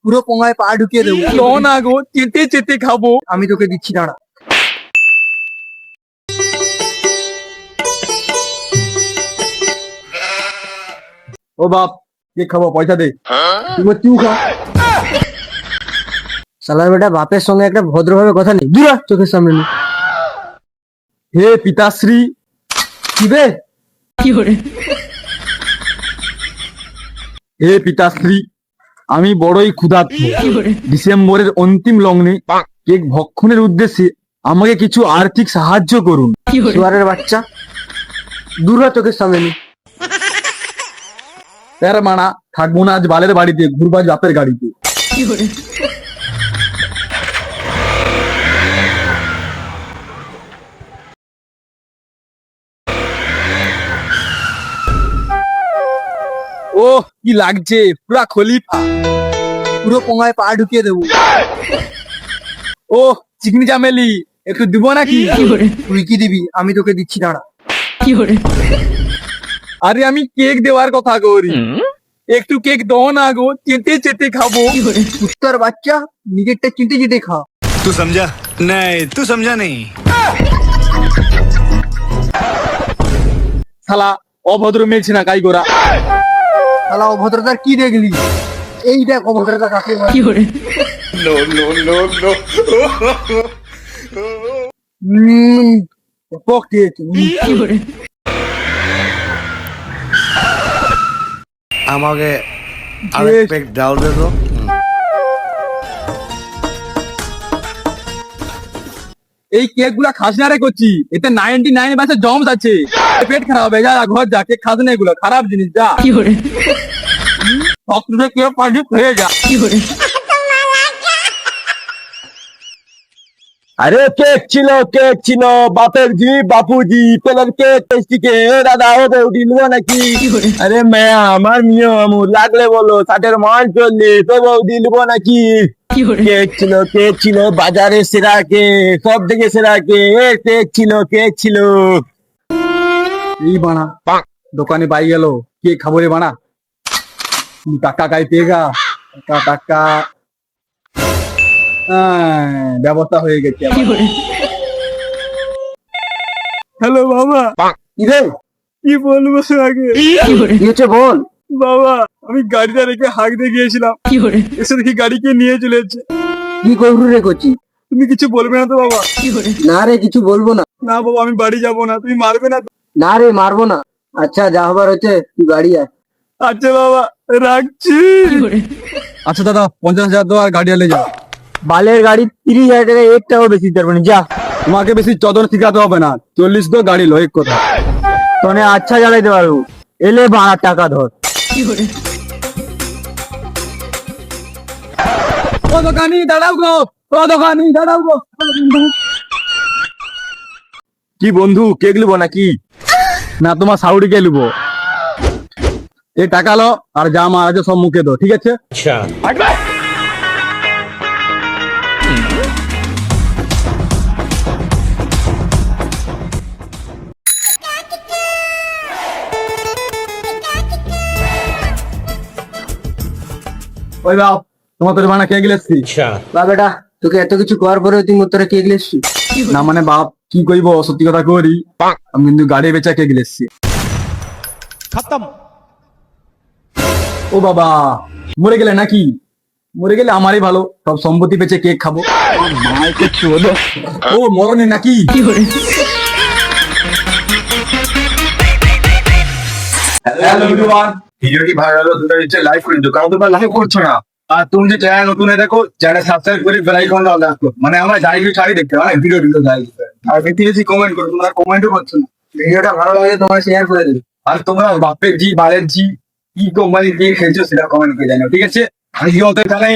পুরো পোঙায় পা ঢুকিয়ে দেবো। লো না গো, চেটে চেটে খাবো। আমি তোকে দিচ্ছি, দাঁড়া। ও বাপ, কেক খাবো, পয়সা দে। তুই খা। শালার বেটা বাপের সঙ্গে একটা ভদ্রভাবে কথা নেই, দূরা চোখের সামনে নেই। হে পিতাশ্রী। কি বে? হে পিতাশ্রী, আমি বড়ই ক্ষুধার্ত। ডিসেম্বরের অন্তিম লগ্নে কেক ভক্ষণের উদ্দেশ্যে আমাকে কিছু আর্থিক সাহায্য করুন। শুয়ারের বাচ্চা, দূরা চোখের সামনে নেই। তার মানা, থাকবো না আজ বালের বাড়িতে, ঘুরবা বাপের গাড়িতে। ও কি লাগছে, পুরা খলিফা। পুরো পোঙায় পা ঢুকিয়ে দেবো। ও চিকনি চামেলি, একটু দিব নাকি? তুই কি দিবি? আমি তোকে দিচ্ছি, দাঁড়া। আরে আমি কেক দেওয়ার কথা করি, একটু কেক দাও না গো, চেটে চেটে খাবো। কুত্তার বাচ্চা, নিজেরটা চিনতে চিনতে খা। तू समझा नहीं, तू समझा नहीं। শালা অভদ্র মেয়েছে না, কাই গোরা। শালা অভদ্রতার কি দেখলি? এই দেখ অভদ্রতা কাকে বলে। No no no no. পক দিয়েছে। আমাকে আরেক প্যাক ডাল দে তো। এই কেক গুলা খাস না রে করছি, এতে 99% জমস আছে। পেট খারাপ হবে, যা ঘর যা, কেক খাস না, এগুলো খারাপ জিনিস, যা। সবকিছু কেক পানি হয়ে যা। আরে কেক ছিল বাপের জি বাপুজি পেলের কেক টেস্টি কে দাদা ও বৌদি নেবো নাকি? আরে মেয়া আমার মিও আমু লাগলে বলো, 60-এর মাল চললে তো বৌদি নেবো নাকি? কেক ছিল বাজারে সেরা কেক, সব থেকে সেরা কেক ছিল। এই বানা দোকানে পাই গেল, কেক খাবো রে বানা। টাকা কাই পেগা, টাকা ব্যবস্থা হয়ে গেছে। হ্যালো বাবা। কি রে? কি বলবো আগে? কি হচ্ছে বল। বাবা, আমি গাড়িটা রেখে হাঁকতে গিয়েছিলাম, এসে দেখি গাড়িকে নিয়ে চলে যাচ্ছে। কি করবি রে করছি? তুমি কিছু বলবে না তো বাবা? না রে, কিছু বলবো না। না বাবা, আমি বাড়ি যাবো না, তুমি মারবে না তো? না রে, মারবো না। আচ্ছা, যা হবার হচ্ছে, তুই বাড়ি আয়। আচ্ছা বাবা, রাখছি। আচ্ছা দাদা, 50,000 দাও আর গাড়ি আলে যাও। বালের গাড়ি 30,000 টাকা, একটাও বেশি দিতে পারবো না, যা। তোমাকে বেশি চদর শিখাতে হবে না, 40 দো গাড়ি লো, এক কথা। তোনে আচ্ছা জ্বালাইতে পারবো, এলে 12 টাকা ধর। ও দোকানি দাঁড়াও গো, কি বন্ধু, কেক লিবো নাকি? না তোমার সাউডিকে লিবো। এই টাকা লো আর যা আমার আছে সব মুখে দো, ঠিক আছে? ওই বাপ, তোমার তোর বানা কেক লেসছি। বা বেটা, তোকে এত কিছু করার পরে তুই মোর তোরা কেক লেসছি? না মানে বাপ, কি কইব, সত্যি কথা করি, আমি কিন্তু গাড়ি বেচা কেক লেসছি। खत्म। ও বাবা, মরে গেলে নাকি? মরে গেলে আমারই ভালো, সব সম্পত্তি বেচে কেক খাবো। ও মরণে নাকি? হ্যালো এভরিওয়ান, ভিডিওটি ভালো লাগলো তোমরা নিচে লাইক করে দিও, কারণ তোমরা লাইক করছো না। আর তুমি যে চ্যানেল নতুন দেখো, চ্যানেল সাবস্ক্রাইব করে বেল আইকনটা অন রাখো, মানে আমরা যাই কিছু ছাড়ি দেখতে পাই, ভিডিও যাই। আর বেশি বেশি কমেন্ট করো, তোমরা কমেন্টও করছো না। ভিডিওটা ভালো লাগে তোমার শেয়ার করে দেবে। আর তোমরা বাপের জি বালের জি কি কোম্পানি দিয়ে খেলছো সেটা কমেন্ট করে জানাও, ঠিক আছে? আর কি হতে জানাই।